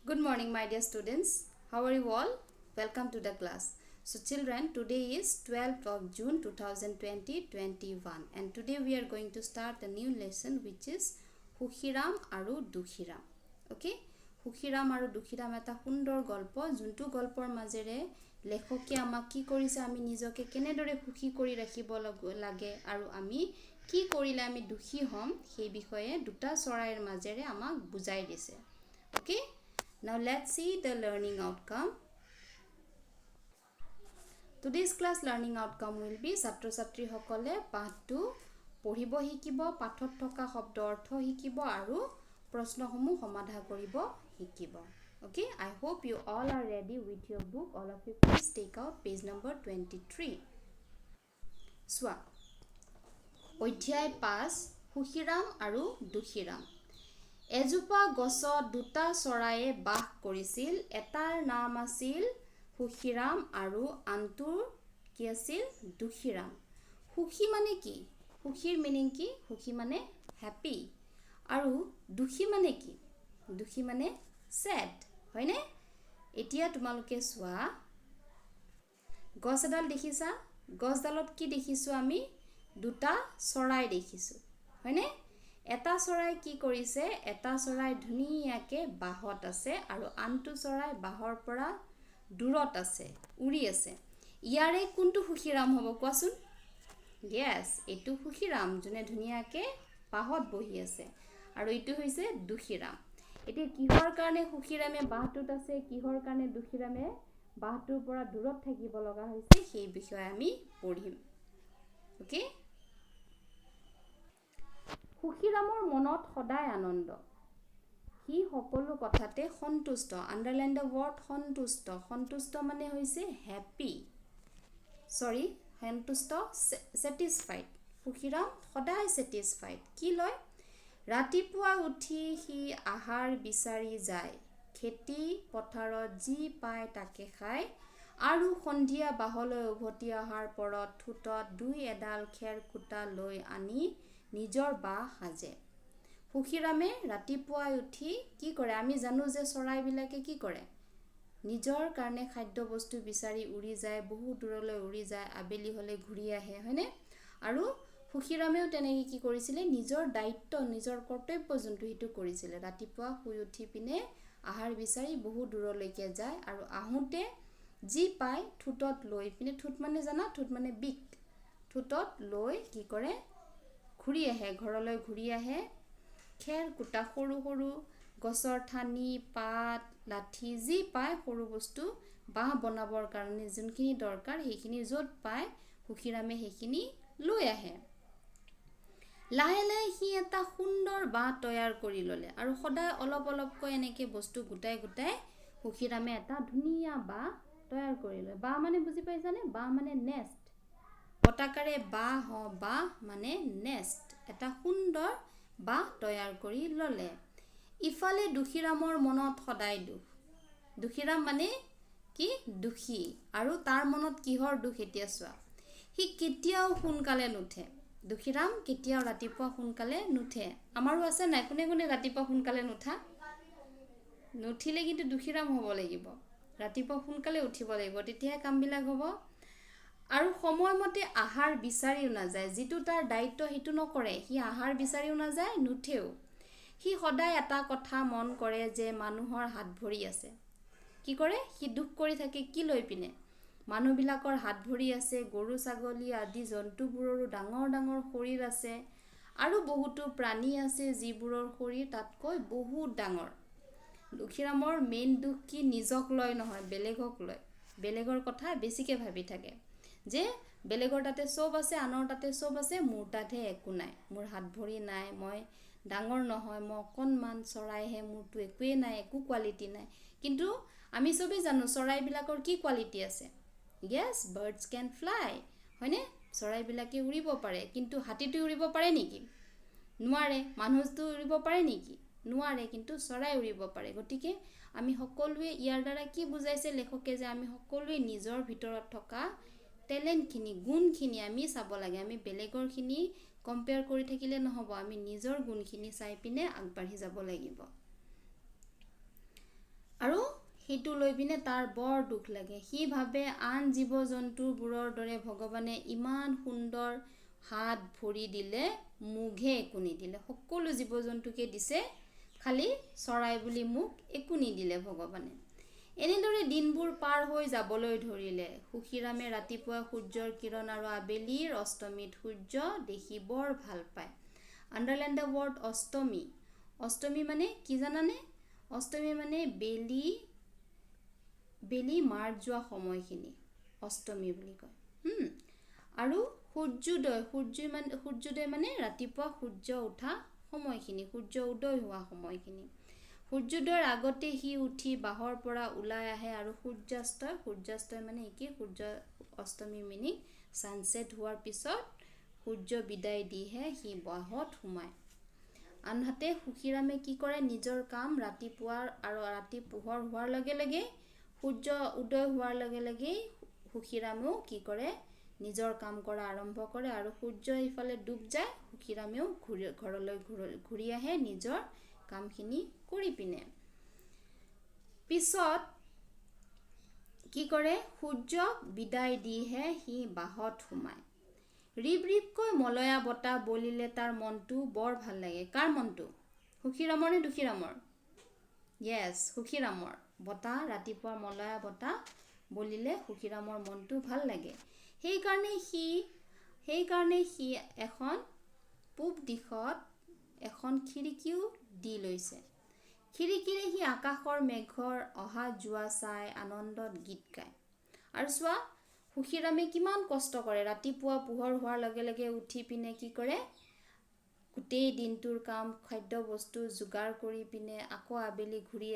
Good morning, my dear students. How are you all? Welcome to the class. So, children, today is 12th of June 2020-21, and today we are going to start a new lesson which is Hukhiram aru Dukhiram. Okay? Hukhiram aru Dukhiram eta sundor golpo, juntu golpor majere লেখকে আমাক কি কৰিছে আমি নিজকে কেনেদৰে সুখী কৰি ৰাখিব লাগে আৰু আমি কি কৰিলে আমি দুখী হ'ম সেই বিষয়ে দুটা চৰাইৰ মাজেৰে আমাক বুজাই দিছে okay now let's see the learning outcome today's class learning outcome will be ছাত্ৰ ছাত্ৰী সকলে পাঠটো পঢ়িব শিকিব পাঠত থকা শব্দ অৰ্থ শিকিব আৰু প্ৰশ্নসমূহ সমাধান কৰিব শিকিব Okay, I hope you all are ready with your book. All of you please take out page number 23. Swa. Odhyay 5 Hukhiram aru Dukhiram. Ejupa gosot duta soraye bah korisil. Etar naam asil Hukhiram aru antur ki asil Dukhiram. Hukhi mane ki? Hukhir meaning ki? Hukhi mane happy. Aru Dukhi mane ki? Dukhi mane sad. হয়নে এতিয়া তোমালোকে সোৱা গছ এডাল দেখিছা গছডালত কি দেখিছো আমি দুটা চৰাই দেখিছো হয়নে এটা চৰাই কি কৰিছে এটা চৰাই ধুনিয়াকে বাহত আছে আৰু আনটো চৰাই বাহৰ পৰা দূৰত আছে উৰি আছে ইয়াৰে কোনটো হুখিৰাম হ'ব কোৱাচোন yes এটো হুখিৰাম জনে ধুনিয়াকে বাহত বহি আছে আৰু এটো হৈছে দুখিৰাম এতিয়া কিহৰ কাৰণে হুখিৰামে বাহটোত আছে কিহৰ কাৰণে দুখিৰামে বাহটোৰ পৰা দূৰত থাকিব লগা হৈছে সেই বিষয়ে আমি পঢ়িম ওকে হুখিৰামৰ মনত সদায় আনন্দ হি সকলো কথাতে সন্তুষ্ট আন্ডাৰলাইন দ্য ওয়াৰ্ড সন্তুষ্ট সন্তুষ্ট মানে হৈছে হ্যাপি সৰি সন্তুষ্ট স্যাটিসফাইড হুখিৰাম সদায় স্যাটিসফাইড কি লয় ৰাতিপুৱা উঠি হি আহাৰ বিচাৰি যায় খেতি পথাৰত যি পায় তাকে খায় আৰু সন্ধিয়া বাহলৈ উভতি অহাৰ পৰত ঠুটত দুই এডাল খেৰ কুটা লৈ আনি নিজৰ বাহ সাজে হুখিৰামে ৰাতিপুৱা উঠি কি কৰে আমি জানো যে চৰাইবিলাকে কি কৰে নিজৰ কাৰণে খাদ্য বস্তু বিচাৰি উৰি যায় বহু দূৰলৈ উৰি যায় আবেলি হলে ঘূৰি আহে হয়নে আৰু হুখিৰামেও তেনেকৈ কি কৰিছিলে নিজৰ দায়িত্ব নিজৰ কৰ্তব্য যোনটো হিটো কৰিছিলে ৰাতিপুৱা শুই উঠি পিনে আহাৰ বিচাৰি বহু দূৰলৈকে যায় আৰু আহোতে যি পায় ঠুটত লৈ পিনে ঠুট মানে জানা ঠুট মানে বিক ঠুটত লৈ কি কৰে ঘূৰি আহে ঘৰলৈ ঘূৰি আহে খেৰ কুটা সৰু সৰু গছৰ ঠানি পাত লাঠি যি পায় সৰু বস্তু বাহ বনাবৰ কাৰণে যোনখিনি দৰকাৰ সেইখিনি য'ত পায় হুখিৰামে সেইখিনি লৈ আহে লাহে লাহে হি এটা সুন্দৰ বাহ তৈয়াৰ কৰি ললে আৰু সদায় অলপ অলপকৈ এনেকে বস্তু গুটাই গুটাই হুখিৰামে এটা ধুনিয়া বাহ তৈয়াৰ কৰি ললে বাহ মানে বুজি পাইছানে বাহ মানে নেষ্ট পটাকাৰে বাহ মানে নেষ্ট এটা সুন্দৰ বাহ তৈয়াৰ কৰি ললে ইফালে দুখিৰামৰ মনত সদায় দুখ দুখিৰাম মানে কি দুখী আৰু তাৰ মনত কিহৰ দুখ এতিয়া চোৱা হি কেতিয়াও সোনকালে নুঠে দুখিৰাম কেতিয়াও ৰাতিপুৱা সোনকালে নুঠে আমাৰো আছে নাই কোনে কোনে ৰাতিপুৱা সোনকালে নুঠা নুঠিলে কিন্তু দুখিৰাম হ'ব লাগিব ৰাতিপুৱা সোনকালে উঠিব লাগিব তেতিয়াহে কামবিলাক হ'ব আৰু সময়মতে আহাৰ বিচাৰিও নাযায় যিটো তাৰ দায়িত্ব সেইটো নকৰে হি আহাৰ বিচাৰিও নাযায় নুঠেও হি সদায় এটা কথা মন কৰে যে মানুহৰ হাত ভৰি আছে কি কৰে হি দুখ কৰি থাকে কি লৈ পিনে মানুহবিলাকৰ হাত ভৰি আছে গৰু ছাগলী আদি জন্তুবোৰৰো ডাঙৰ ডাঙৰ শৰীৰ আছে আৰু বহুতো প্ৰাণী আছে যিবোৰৰ শৰীৰ তাতকৈ বহুত ডাঙৰ দুখিৰামৰ মেইন দুখ কি নিজক লৈ নহয় বেলেগক লৈ বেলেগৰ কথা বেছিকে ভাবি থাকে যে বেলেগৰ তাতে সব আছে আনৰ তাতে সব আছে মোৰ তাতে একো নাই মোৰ হাত ভৰি নাই মই ডাঙৰ নহয় মই অকণমান চৰাইহে মোৰটো একোৱে নাই একো কোৱালিটি নাই কিন্তু আমি সবেই জানো চৰাইবিলাকৰ কি কোৱালিটি আছে Yes, birds can fly. হয়নে চৰাইবিলাকে উৰিব পাৰে কিন্তু হাতীটো উৰিব পাৰে নেকি নোৱাৰে মানুহটো উৰিব পাৰে নেকি নোৱাৰে কিন্তু চৰাই উৰিব পাৰে গতিকে আমি সকলোৱে ইয়াৰ দ্বাৰা কি বুজাইছে লেখকে যে আমি সকলোৱে নিজৰ ভিতৰত থকা টেলেণ্টখিনি গুণখিনি আমি চাব লাগে আমি বেলেগৰখিনি কম্পেয়াৰ কৰি থাকিলে নহব আমি নিজৰ গুণখিনি চাই পিনে আগবাঢ়ি যাব লাগিব সেইটো লৈ পিনে তাৰ বৰ দুখ লাগে। সি ভাবে আন জীৱ জন্তুবোৰৰ দৰে ভগৱানে ইমান সুন্দৰ হাত ভৰি দিলে, মুখহে একো নিদিলে। সকলো জীৱ জন্তুকে দিছে, খালি চৰাই বুলি মুখ একো নিদিলে ভগৱানে। এনেদৰে দিনবোৰ পাৰ হৈ যাবলৈ ধৰিলে। সুখীৰামে ৰাতিপুৱা সূৰ্যৰ কিৰণ আৰু আবেলিৰ অস্তমিত সূৰ্য দেখি বৰ ভাল পায়। আণ্ডাৰলাইন দ্য ৱৰ্ড অষ্টমী। অষ্টমী মানে কি জানানে? অষ্টমী মানে বেলি মাৰ যোৱা সময়খিনি অষ্টমী বুলি কয়। আৰু সূৰ্যোদয় মানে ৰাতিপুৱা সূৰ্য উঠা সময়খিনি, সূৰ্য উদয় হোৱা সময়খিনি। সূৰ্যোদয়ৰ আগতে সি উঠি বাহৰ পৰা ওলাই আহে আৰু সূৰ্যাস্তয় মানে কি, সূৰ্য অষ্টমী মিনিং ছানছেট হোৱাৰ পিছত সূৰ্য বিদায় দিহে সি বাহত সোমায়। আনহাতে সুখীৰামে কি কৰে, নিজৰ কাম ৰাতিপুৱাৰ আৰু ৰাতি পোহৰ হোৱাৰ লগে লগে, সূৰ্য উদয় হোৱাৰ লগে লগেই সুখীৰামেও কি কৰে, নিজৰ কাম কৰা আৰম্ভ কৰে। আৰু সূৰ্য ইফালে ডুব যায়, সুখীৰামেও ঘৰলৈ ঘূৰি আহে নিজৰ কামখিনি কৰি পিনে। পিছত কি কৰে, সূৰ্যক বিদায় দিহে সি বাহত সোমায়। ৰিব ৰিবকৈ মলয়া বতাহ বলিলে তাৰ মনটো বৰ ভাল লাগে। কাৰ মনটো? সুখীৰামৰ নে দুখীৰামৰ? য়েছ, সুখীৰামৰ। বতাহ, ৰাতিপুৱা মলয়া বতাহ বলিলে সুখীৰামৰ মনটো ভাল লাগে। সেইকাৰণে সি এখন পূব দিশত এখন খিৰিকীও দি লৈছে। খিৰিকীৰে সি আকাশৰ মেঘৰ অহা যোৱা চাই আনন্দত গীত গায়। আৰু চোৱা, সুখীৰামে কিমান কষ্ট কৰে। ৰাতিপুৱা পোহৰ হোৱাৰ লগে লগে উঠি পিনে কি কৰে, গোটেই দিনটোৰ কাম, খাদ্য বস্তু যোগাৰ কৰি পিনে আকৌ আবেলি ঘূৰি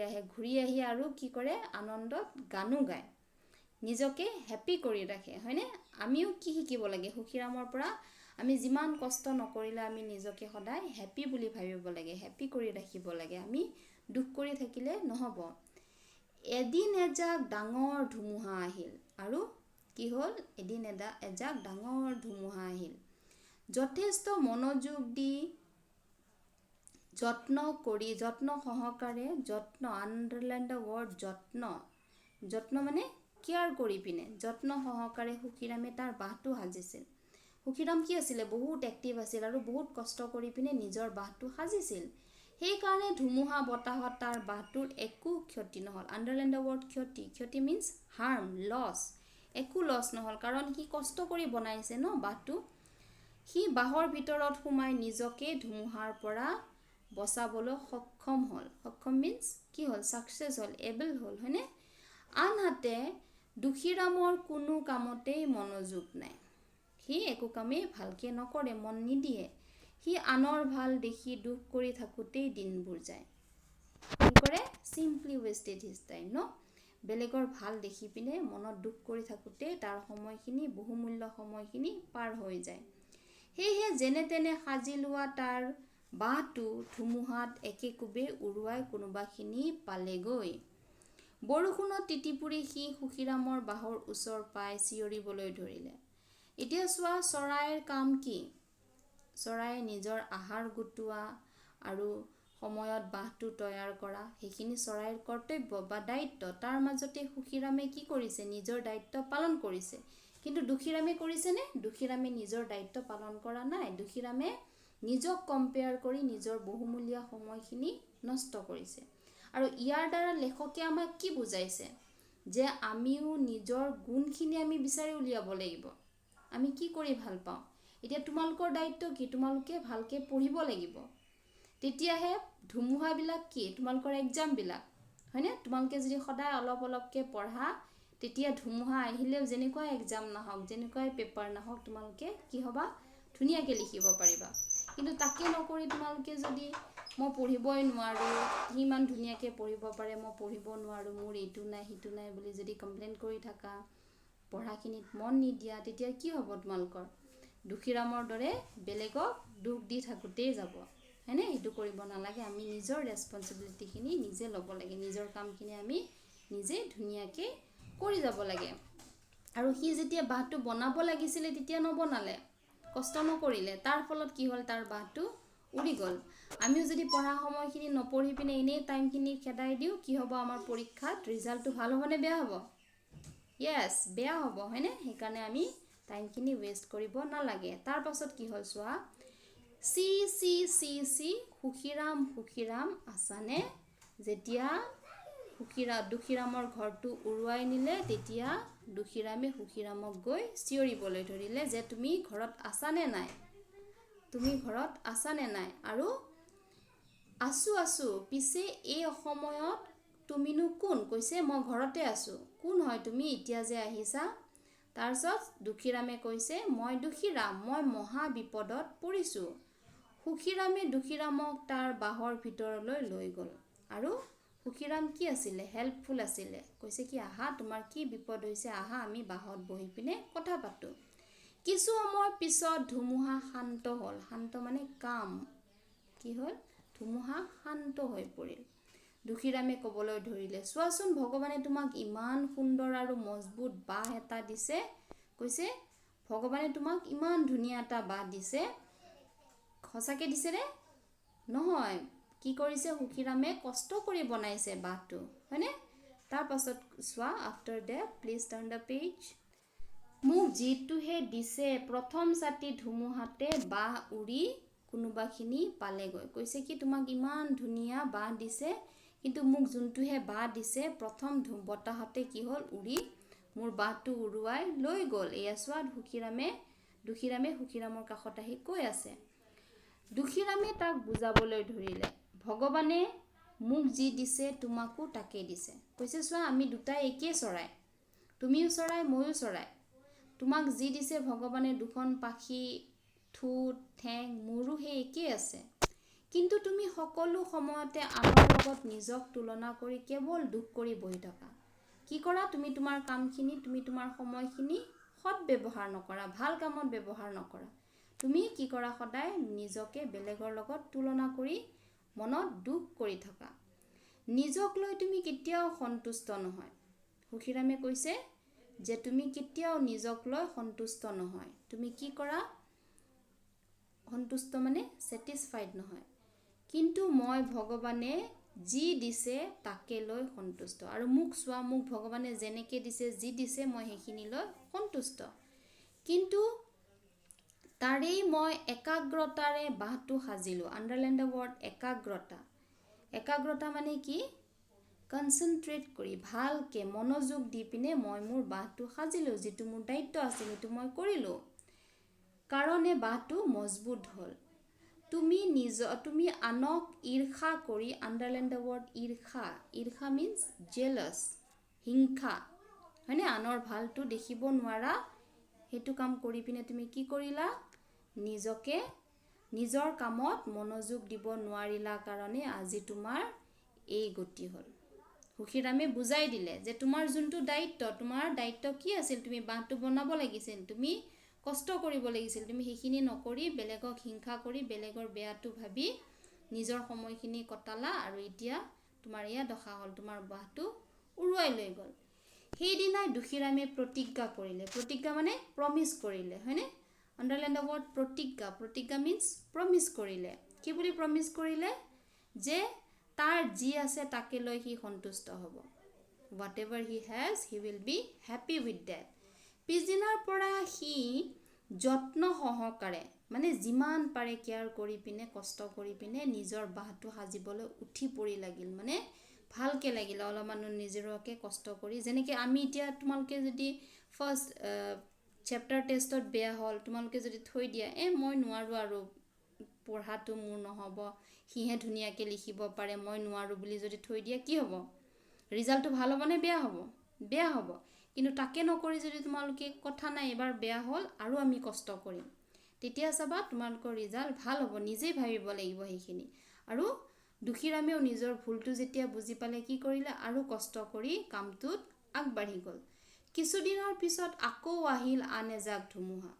আহি আৰু কি কৰে, আনন্দত গানো গায়, নিজকে হেপি কৰি ৰাখে, হয়নে? আমিও কি শিকিব লাগে সুখীৰামৰ পৰা? আমি যিমান কষ্ট নকৰিলে আমি নিজকে সদায় হেপি বুলি ভাবিব লাগে, হেপি কৰি ৰাখিব লাগে। আমি দুখ কৰি থাকিলে নহ'ব। এদিন এজাক ডাঙৰ ধুমুহা আহিল। আৰু কি হ'ল? এদিন এজাক ডাঙৰ ধুমুহা আহিল। যথেষ্ট মনোযোগ দি যত্ন সহকাৰে আণ্ডাৰলাইন দ্য ৱৰ্ড যত্ন মানে কেয়াৰ কৰি পিনে, যত্ন সহকাৰে সুখীৰামে তাৰ বাঁহটো সাজিছিল। সুখীৰাম কি আছিলে? বহুত এক্টিভ আছিল আৰু বহুত কষ্ট কৰি পিনে নিজৰ বাঁহটো সাজিছিল। সেইকাৰণে ধুমুহা বতাহত তাৰ বাঁহটোৰ একো ক্ষতি নহ'ল। আণ্ডাৰলাইন দ্য ৱৰ্ড ক্ষতি মিন্স হাৰ্ম, লছ। একো লছ নহ'ল, কাৰণ সি কষ্ট কৰি বনাইছে ন বাঁহটো। সি বাঁহৰ ভিতৰত সোমাই নিজকে ধুমুহাৰ পৰা বচাবলৈ সক্ষম হ'ল। সক্ষম মিন্স কি হ'ল? ছাকচেছ হ'ল, এবল হ'ল, হয়নে? আনহাতে দুখীৰামৰ কোনো কামতেই মনোযোগ নাই। সি একো কামেই ভালকৈ নকৰে, মন নিদিয়ে। সি আনৰ ভাল দেখি দুখ কৰি থাকোঁতেই দিনবোৰ যায়। কি কৰে? চিম্পলি ৱেষ্টেড হিজ টাইম ন? বেলেগৰ ভাল দেখি পিনে মনত দুখ কৰি থাকোঁতেই তাৰ সময়খিনি, বহুমূল্য সময়খিনি পাৰ হৈ যায়। সেয়েহে যেনে তেনে সাজি লোৱা তাৰ বাঁহটো ধুমুহাত একেকোবে উৰুৱাই কোনোবাখিনি পালেগৈ। বৰষুণত তিতি পুৰি সি সুখীৰামৰ বাঁহৰ ওচৰ পাই চিঞৰিবলৈ ধৰিলে। এতিয়া চোৱা, চৰাইৰ কাম কি? চৰাইয়ে নিজৰ আহাৰ গোটোৱা আৰু সময়ত বাঁহটো তৈয়াৰ কৰা, সেইখিনি চৰাইৰ কৰ্তব্য বা দায়িত্ব। তাৰ মাজতে সুখীৰামে কি কৰিছে? নিজৰ দায়িত্ব পালন কৰিছে। কিন্তু দুখীৰামে কৰিছেনে? দুখীৰামে নিজৰ দায়িত্ব পালন কৰা নাই। দুখীৰামে নিজক কম্পেয়াৰ কৰি নিজৰ বহুমূলীয়া সময়খিনি নষ্ট কৰিছে। আৰু ইয়াৰ দ্বাৰা লেখকে আমাক কি বুজাইছে? যে আমিও নিজৰ গুণখিনি আমি বিচাৰি উলিয়াব লাগিব। আমি কি কৰি ভাল পাওঁ? এতিয়া তোমালোকৰ দায়িত্ব কি? তোমালোকে ভালকৈ পঢ়িব লাগিব। তেতিয়াহে ধুমুহাবিলাক কি? তোমালোকৰ এক্সামবিলাক, হয়নে? তোমালোকে যদি সদায় অলপকৈ পঢ়া, তেতিয়া ধুমুহা আহিলেও যেনেকুৱাই এক্সাম নাহক, যেনেকুৱাই পেপাৰ নাহক, তোমালোকে কি হ'বা? ধুনীয়াকৈ লিখিব পাৰিবা। কিন্তু তাকে নকৰি তোমালোকে যদি মই পঢ়িবই নোৱাৰোঁ, সি ইমান ধুনীয়াকৈ পঢ়িব পাৰে, মই পঢ়িব নোৱাৰোঁ, মোৰ এইটো নাই সিটো নাই বুলি যদি কমপ্লেইন কৰি থাকা, পঢ়াখিনিত মন নিদিয়া, তেতিয়া কি হ'ব তোমালোকৰ? দুখীৰামৰ দৰে বেলেগক দুখ দি থাকোঁতেই যাব, হয়নে? সেইটো কৰিব নালাগে। আমি নিজৰ ৰেছপনচিবিলিটিখিনি নিজে ল'ব লাগে। নিজৰ কামখিনি আমি নিজে ধুনীয়াকৈ কৰি যাব লাগে। আৰু সি যেতিয়া বাঁহটো বনাব লাগিছিলে তেতিয়া নবনালে, কষ্ট নকৰিলে। তাৰ ফলত কি হ'ল? তাৰ বাঁহটো উৰি গ'ল। আমিও যদি পঢ়া সময়খিনি নপঢ়ি পিনে এনেই টাইমখিনি খেদাই দিওঁ, কি হ'ব আমাৰ পৰীক্ষাত ৰিজাল্টটো ভাল হ'বনে বেয়া হ'ব? য়েছ, বেয়া হ'ব, হয়নে? সেইকাৰণে আমি টাইমখিনি ৱেষ্ট কৰিব নালাগে। তাৰ পাছত কি হ'ল চোৱা, চি চি চি চি সুখীৰাম আছানে? যেতিয়া দুখীৰামৰ ঘৰটো উৰুৱাই নিলে, তেতিয়া দুখীৰামে সুখীৰামক গৈ চিঞৰিবলৈ ধৰিলে যে তুমি ঘৰত আছানে নাই? তুমি ঘৰত আছানে নাই? আৰু আছোঁ, পিছে এই অসময়ত তুমিনো কোন? কৈছে মই ঘৰতে আছোঁ। কোন হয় তুমি এতিয়া যে আহিছা? তাৰপিছত দুখীৰামে কৈছে মই দুখীৰাম, মই মহা বিপদত পৰিছোঁ। সুখীৰামে দুখীৰামক তাৰ বাঁহৰ ভিতৰলৈ লৈ গ'ল। আৰু সুখীৰাম কি আছিলে? হেল্পফুল আছিলে। কৈছে কি আহা, তোমাৰ কি বিপদ হৈছে, আহা আমি বাঁহত বহি পিনে কথা পাতোঁ। কিছু সময় পিছত ধুমুহা শান্ত হ'ল। শান্ত মানে কাম। কি হ'ল? ধুমুহা শান্ত হৈ পৰিল। দুখীৰামে ক'বলৈ ধৰিলে, চোৱাচোন ভগৱানে তোমাক ইমান সুন্দৰ আৰু মজবুত বাঁহ এটা দিছে। কৈছে ভগৱানে তোমাক ইমান ধুনীয়া এটা বাঁহ দিছে। সঁচাকৈ দিছেনে? নহয়, কি কৰিছে? সুখীৰামে কষ্ট কৰি বনাইছে বাঁহটো, হয়নে? তাৰ পাছত চোৱা, after date please turn the page. মোক যিটোহে দিছে, প্ৰথম ছাতি ধুমুহাতে বাঁহ উৰি কোনোবাখিনি পালেগৈ। কৈছে কি তোমাক ইমান ধুনীয়া বাঁহ দিছে, কিন্তু মোক যোনটোহে বাঁহ দিছে, প্ৰথম বতাহতে কি হ'ল? উৰি মোৰ বাঁহটো উৰুৱাই লৈ গ'ল। এয়া চোৱা, দুখীৰামে সুখীৰামৰ কাষত আহি কৈ আছে। দুখীৰামে তাক বুজাবলৈ ধৰিলে, ভগৱানে মোক যি দিছে তোমাকো তাকেই দিছে। কৈছে চোৱা, আমি দুটাই একেই চৰাই, তুমিও চৰাই ময়ো চৰাই। তোমাক যি দিছে ভগৱানে, দুখন পাখি, ঠোঁট, ঠেং, মোৰো সেই একেই আছে। কিন্তু তুমি সকলো সময়তে আনৰ লগত নিজক তুলনা কৰি কেৱল দুখ কৰি বহি থকা। কি কৰা? তুমি তোমাৰ কামখিনি, তুমি তোমাৰ সময়খিনি সৎ ব্যৱহাৰ নকৰা, ভাল কামত ব্যৱহাৰ নকৰা। তুমি কি কৰা? সদায় নিজকে বেলেগৰ লগত তুলনা কৰি মনত দুখ কৰি থকা। নিজক লৈ তুমি কেতিয়াও সন্তুষ্ট নহয়। সুখীৰামে কৈছে যে তুমি কেতিয়াও নিজক লৈ সন্তুষ্ট নহয়। তুমি কি কৰা? সন্তুষ্ট মানে ছেটিছফাইড নহয়। কিন্তু মই ভগৱানে যি দিছে তাকে লৈ সন্তুষ্ট। আৰু মোক চোৱা, মোক ভগৱানে যেনেকৈ দিছে, যি দিছে, মই সেইখিনি লৈ সন্তুষ্ট। কিন্তু তাৰেই মই একাগ্ৰতাৰে বাঁহটো সাজিলোঁ। আণ্ডাৰলাইন দ্য ৱৰ্ড একাগ্ৰতা। একাগ্ৰতা মানে কি? কনচেনট্ৰেট কৰি, ভালকৈ মনোযোগ দি পিনে মই মোৰ বাঁহটো সাজিলোঁ। যিটো মোৰ দায়িত্ব আছিল, সেইটো মই কৰিলোঁ। কাৰণে বাঁহটো মজবুত হ'ল। তুমি আনক ঈৰ্ষা কৰি, আণ্ডাৰলাইন দ্য ৱৰ্ড ঈৰ্ষা। ঈৰ্ষা মিনছ জেলাছ, হিংসা, হয়নে? আনৰ ভালটো দেখিব নোৱাৰা, সেইটো কাম কৰি পিনে তুমি কি কৰিলা? নিজকে নিজৰ কামত মনোযোগ দিব নোৱাৰিলা কাৰণে আজি তোমাৰ এই গতি হ'ল। সুখীৰামে বুজাই দিলে যে তোমাৰ যোনটো দায়িত্ব, তোমাৰ দায়িত্ব কি আছিল? তুমি বাঁহটো বনাব লাগিছিল, তুমি কষ্ট কৰিব লাগিছিল। তুমি সেইখিনি নকৰি বেলেগক হিংসা কৰি, বেলেগৰ বেয়াটো ভাবি নিজৰ সময়খিনি কটালা, আৰু এতিয়া তোমাৰ এয়া দশা হ'ল, তোমাৰ বাঁহটো উৰুৱাই লৈ গ'ল। সেইদিনাই দুখীৰামে প্ৰতিজ্ঞা কৰিলে। প্ৰতিজ্ঞা মানে প্ৰমিছ কৰিলে, হয়নে? আণ্ডাৰলাইন দ্য ৱৰ্ড প্ৰতিজ্ঞা। প্ৰতিজ্ঞা মিনছ প্ৰমিছ কৰিলে। কি বুলি প্ৰমিছ কৰিলে? যে তাৰ যি আছে তাকে লৈ সি সন্তুষ্ট হ'ব। Whatever he has, he will be happy with that. পিছদিনাৰ পৰা সি যত্ন সহকাৰে, মানে যিমান পাৰে কেয়াৰ কৰি পিনে, কষ্ট কৰি পিনে নিজৰ বাঁহটো সাজিবলৈ উঠি পৰি লাগিল। মানে ভালকৈ লাগিলে, অলপমান নিজৰকে কষ্ট কৰি। যেনেকৈ আমি এতিয়া, তোমালোকে যদি ফাৰ্ষ্ট চেপ্টাৰ টেষ্টত বেয়া হ'ল, তোমালোকে যদি থৈ দিয়া, মই নোৱাৰোঁ আৰু পঢ়াটো মোৰ নহ'ব, সিহে ধুনীয়াকৈ লিখিব পাৰে, মই নোৱাৰোঁ বুলি যদি থৈ দিয়া, কি হ'ব? ৰিজাল্টটো ভাল হ'বনে বেয়া হ'ব? বেয়া হ'ব। কিন্তু তাকে নকৰি যদি তোমালোকে কথা নাই, এবাৰ বেয়া হ'ল আৰু আমি কষ্ট কৰিম, তেতিয়া চাবা তোমালোকৰ ৰিজাল্ট ভাল হ'ব। নিজেই ভাবিব লাগিব সেইখিনি। আৰু দুখীৰামেও নিজৰ ভুলটো যেতিয়া বুজি পালে, কি কৰিলে? আৰু কষ্ট কৰি কামটোত আগবাঢ়ি গ'ল। কিছুদিনৰ পিছত আকৌ আহিল আন এজাক ধুমুহা।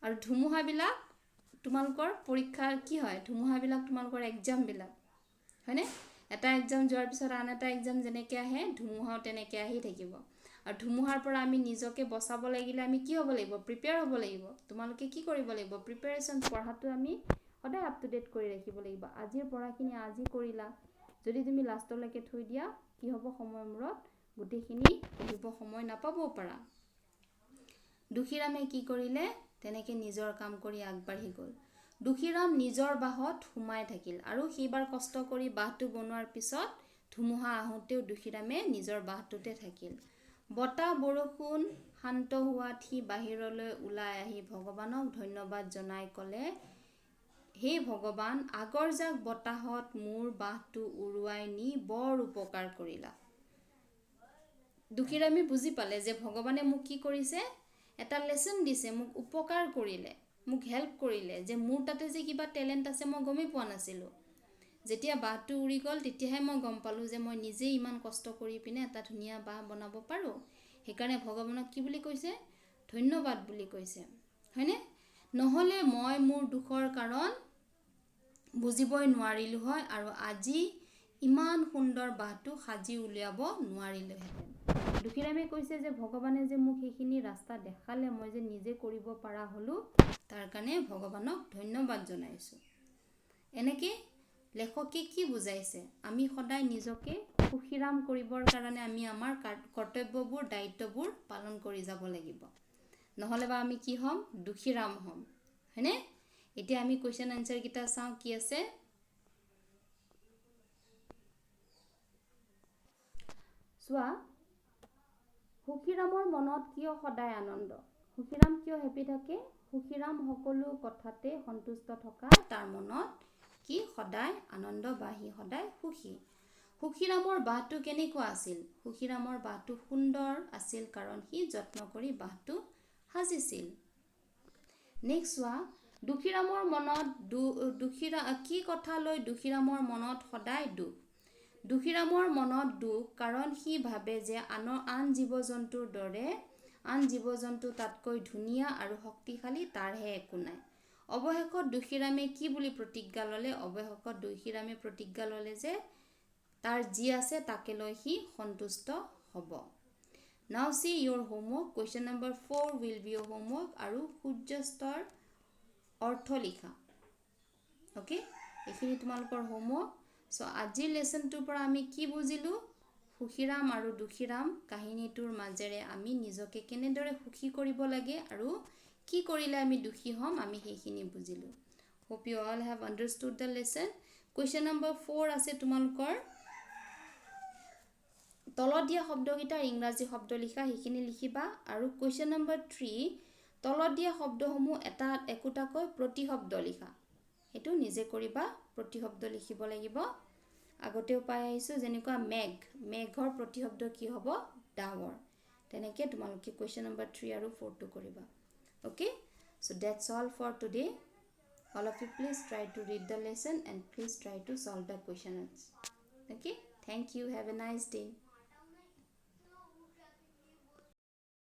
আৰু ধুমুহাবিলাক তোমালোকৰ পৰীক্ষাৰ কি হয়? ধুমুহাবিলাক তোমালোকৰ এক্সামবিলাক, হয়নে? এটা এক্সাম যোৱাৰ পিছত আন এটা এক্সাম যেনেকৈ আহে, ধুমুহাও তেনেকৈ আহি থাকিব। আৰু ধুমুহাৰ পৰা আমি নিজকে বচাব লাগিলে আমি কি হ'ব লাগিব? প্ৰিপেয়াৰ হ'ব লাগিব। তোমালোকে কি কৰিব লাগিব? প্ৰিপেয়াৰেশ্যন, পঢ়াটো আমি সদায় আপ টু ডেট কৰি ৰাখিব লাগিব। আজিৰ পঢ়াখিনি আজি কৰিলা, যদি তুমি লাষ্টলৈকে থৈ দিয়া কি হ'ব, সময়ৰ মূৰত গোটেইখিনি পঢ়িব সময় নাপাবও পাৰা। দুখীৰামে কি কৰিলে, তেনেকৈ নিজৰ কাম কৰি আগবাঢ়ি গ'ল। দুখীৰাম নিজৰ বাঁহত সোমাই থাকিল আৰু সেইবাৰ কষ্ট কৰি বাঁহটো বনোৱাৰ পিছত ধুমুহা আহোঁতেও দুখীৰামে নিজৰ বাঁহটোতে থাকিল। বতাহ বৰষুণ শান্ত হোৱাত সি বাহিৰলৈ ওলাই আহি ভগৱানক ধন্যবাদ জনাই ক'লে, হে ভগৱান, আগৰজাক বতাহত মোৰ বাঁহটো উৰুৱাই নি বৰ উপকাৰ কৰিলা। দুখীৰামে বুজি পালে যে ভগৱানে মোক কি কৰিছে, এটা লেচন দিছে, মোক উপকাৰ কৰিলে, মোক হেল্প কৰিলে, যে মোৰ তাতে যে কিবা টেলেণ্ট আছে মই গমেই পোৱা নাছিলোঁ। যেতিয়া বাঁহটো উৰি গ'ল তেতিয়াহে মই গম পালোঁ যে মই নিজেই ইমান কষ্ট কৰি পিনে এটা ধুনীয়া বাঁহ বনাব পাৰোঁ। সেইকাৰণে ভগৱানক কি বুলি কৈছে, ধন্যবাদ বুলি কৈছে, হয়নে? নহ'লে মই মোৰ দুখৰ কাৰণ বুজিবই নোৱাৰিলোঁ হয় আৰু আজি ইমান সুন্দৰ বাঁহটো সাজি উলিয়াব নোৱাৰিলোহেঁতেন। দুখীৰামে কৈছে যে ভগৱানে যে মোক সেইখিনি ৰাস্তা দেখালে, মই যে নিজে কৰিব পৰা হ'লোঁ, তাৰ কাৰণে ভগৱানক ধন্যবাদ জনাইছোঁ। এনেকৈ লেখকে কি বুজাইছে, আমি সদায় নিজকে সুখীৰাম কৰিবৰ কাৰণে আমি আমাৰ কৰ্তব্যবোৰ দায়িত্ববোৰ পালন কৰি যাব লাগিব, নহ'লে বা আমি কি হ'ম, দুখীৰাম হ'ম, হয়নে? এতিয়া আমি কুৱেশ্যন আনচাৰকেইটা চাওঁ কি আছে। চোৱা, সুখীৰামৰ মনত কিয় সদায় আনন্দ? সুখীৰাম কিয় হেপী থাকে? সুখীৰাম সকলো কথাতে সন্তুষ্ট থকা তাৰ মনত কি সদায় আনন্দ বা সি সদায় সুখী। সুখীৰামৰ বাঁহটো কেনেকুৱা আছিল? সুখীৰামৰ বাঁহটো সুন্দৰ আছিল কাৰণ সি যত্ন কৰি বাঁহটো সাজিছিল। নেক্সট চোৱা, দুখীৰামৰ মনত কি কথা লৈ দুখীৰামৰ মনত সদায় দুখ? দুখীৰামৰ মনত দুখ কাৰণ সি ভাবে যে আন জীৱ জন্তুৰ দৰে আন জীৱ জন্তু তাতকৈ ধুনীয়া আৰু শক্তিশালী, তাৰহে একো নাই। অৱশেষত দুখীৰামে কি বুলি প্ৰতিজ্ঞা ল'লে? অৱশেষত দুখীৰামে প্ৰতিজ্ঞা ল'লে যে তাৰ যি আছে তাকে লৈ সি সন্তুষ্ট হ'ব। Now see your homework. Question number 4 will be your homework আৰু সূৰ্যাস্তৰ অৰ্থ লিখা। অ'কে, এইখিনি তোমালোকৰ হোমৱৰ্ক। চ' আজিৰ লেচনটোৰ পৰা আমি কি বুজিলোঁ? সুখীৰাম আৰু দুখীৰাম কাহিনীটোৰ মাজেৰে আমি নিজকে কেনেদৰে সুখী কৰিব লাগে আৰু কি কৰিলে আমি দুখী হ'ম, আমি সেইখিনি বুজিলোঁ। Hope you all have understood the lesson. Question number 4 আছে তোমালোকৰ, তলত দিয়া শব্দকেইটাৰ ইংৰাজী শব্দ লিখা, সেইখিনি লিখিবা। আৰু কুৱেশ্যন নম্বৰ 3, তলত দিয়া শব্দসমূহ একোটাকৈ প্ৰতিশব্দ লিখা, সেইটো নিজে কৰিবা, প্ৰতিশব্দ লিখিব লাগিব। আগতেও পাই আহিছোঁ, যেনেকুৱা মেঘৰ প্ৰতিশব্দ কি হ'ব? ডাৱৰ। তেনেকৈ তোমালোকে কুৱেশ্যন নম্বৰ 3 আৰু 4টো কৰিবা। Okay, so' that's all for today. All of you please try to read the lesson and please try to solve the questions. Okay, thank you. Have a nice day.